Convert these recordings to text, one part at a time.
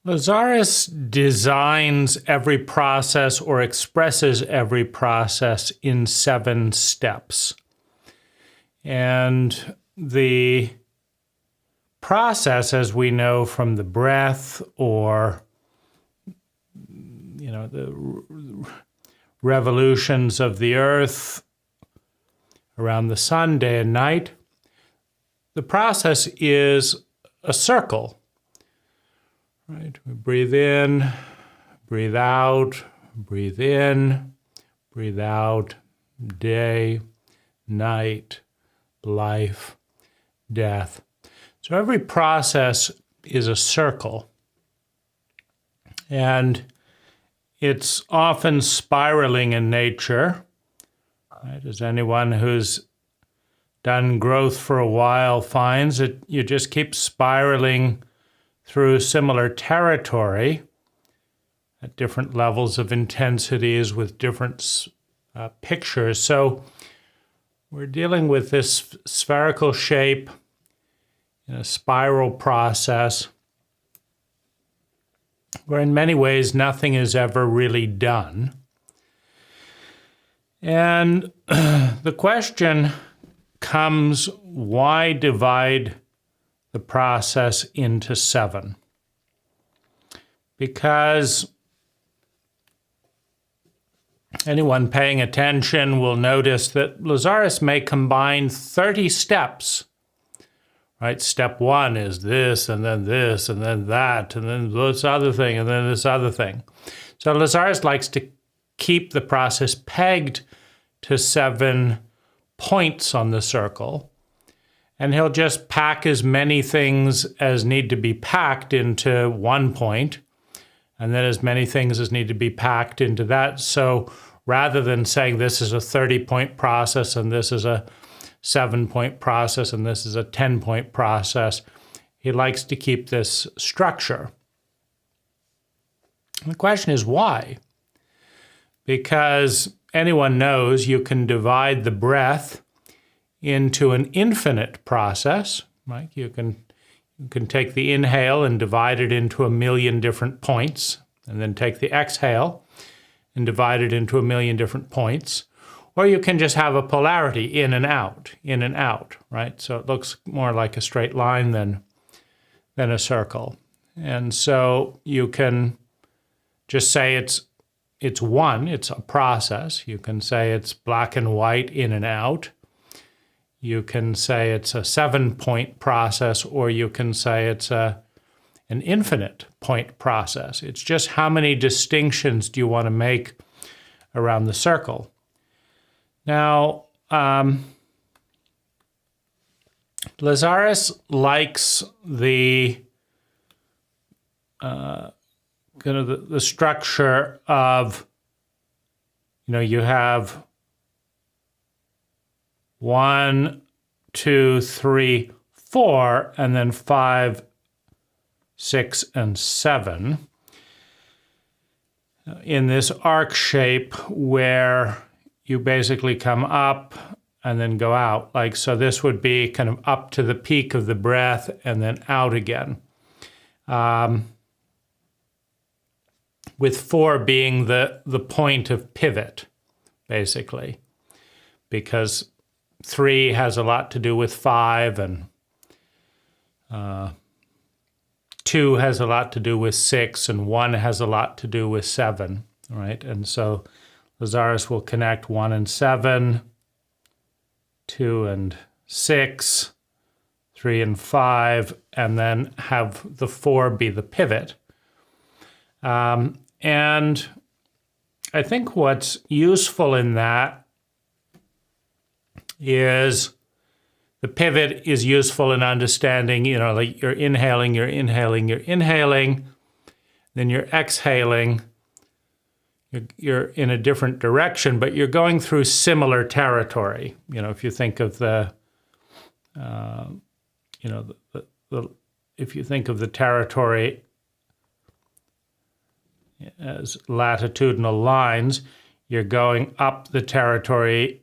Lazaris designs every process or expresses every process in 7 steps. And the process, as we know from the breath or the revolutions of the earth around the sun day and night, the process is a circle. Right? We breathe in, breathe out, breathe in, breathe out, day, night, life, death. So every process is a circle. And it's often spiraling in nature. Right? As anyone who's done growth for a while finds, that you just keep spiraling through similar territory at different levels of intensities with different pictures. So we're dealing with this spherical shape in a spiral process where in many ways nothing is ever really done. And the question comes, why divide the process into 7? Because anyone paying attention will notice that Lazaris may combine 30 steps. Right? Step 1 is this, and then this, and then that, and then this other thing, and then this other thing. So Lazaris likes to keep the process pegged to 7 points on the circle. And he'll just pack as many things as need to be packed into 1 point, and then as many things as need to be packed into that. So rather than saying this is a 30-point process and this is a 7-point process and this is a 10-point process, he likes to keep this structure. And the question is why? Because anyone knows you can divide the breath into an infinite process, right? You can take the inhale and divide it into 1,000,000 different points, and then take the exhale and divide it into 1,000,000 different points. Or you can just have a polarity in and out, right? So it looks more like a straight line than a circle. And so you can just say it's a process. You can say it's black and white, in and out. You can say it's a 7-point process, or you can say it's an infinite point process. It's just how many distinctions do you want to make around the circle. Now, Lazaris likes the the structure of, you have 1, 2, 3, 4, and then 5, 6, and 7 in this arc shape where you basically come up and then go out. Like, so this would be kind of up to the peak of the breath and then out again. With 4 being the point of pivot, basically, because 3 has a lot to do with 5, and 2 has a lot to do with 6, and 1 has a lot to do with 7, right? And so Lazaris will connect 1 and 7, 2 and 6, 3 and 5, and then have the 4 be the pivot. And I think what's useful in that is the pivot is useful in understanding, like you're inhaling, then you're exhaling, you're in a different direction, but you're going through similar territory. If you think of if you think of the territory as latitudinal lines, you're going up the territory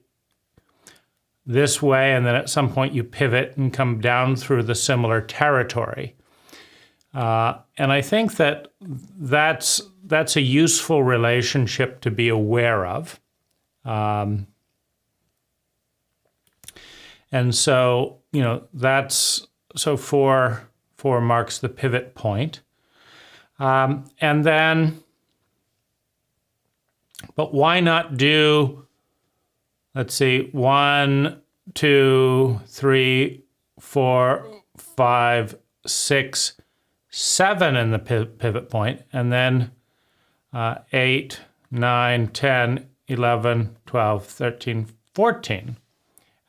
this way, and then at some point you pivot and come down through the similar territory. And I think that that's a useful relationship to be aware of. And so, so 4 marks the pivot point. And then, but why not do, let's see, 1, 2, 3, 4, 5, 6, 7 in the pivot point, and then 8, 9, 10, 11, 12, 13, 14,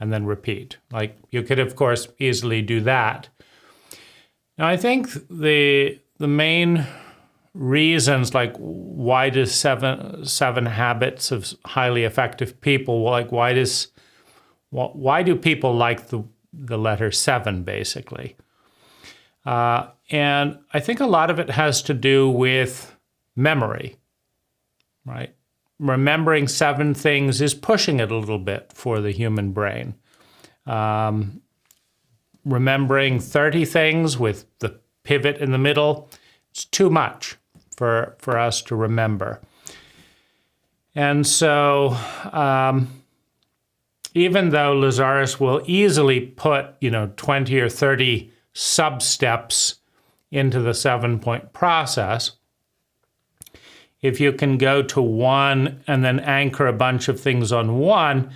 and then repeat. Like, you could, of course, easily do that. Now, I think the main reasons, like, why does seven habits of highly effective people, like, why do people like the letter 7, basically? And I think a lot of it has to do with memory, right? Remembering 7 things is pushing it a little bit for the human brain. Remembering 30 things with the pivot in the middle, it's too much for us to remember. And so even though Lazaris will easily put, 20 or 30 sub-steps into the 7-point process, if you can go to 1 and then anchor a bunch of things on 1,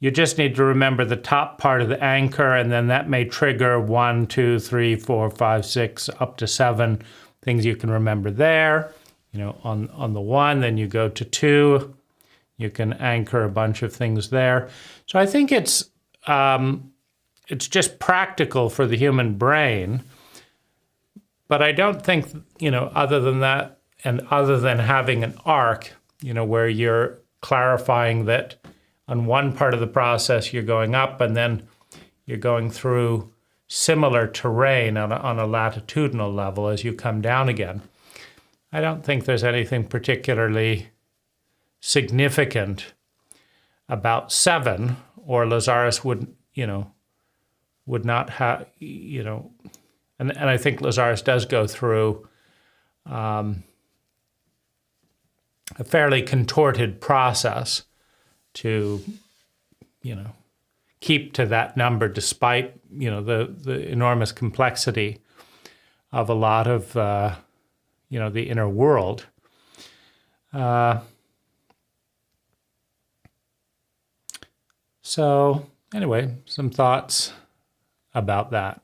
you just need to remember the top part of the anchor, and then that may trigger 1, 2, 3, 4, 5, 6, up to 7 things you can remember there. On the 1, then you go to 2, you can anchor a bunch of things there. So I think it's just practical for the human brain, but I don't think, other than that, and other than having an arc, where you're clarifying that on one part of the process you're going up and then you're going through similar terrain on a latitudinal level as you come down again. I don't think there's anything particularly significant about 7, or Lazaris would not have, and I think Lazaris does go through a fairly contorted process to, keep to that number despite, the enormous complexity of a lot of, the inner world. So anyway, some thoughts about that.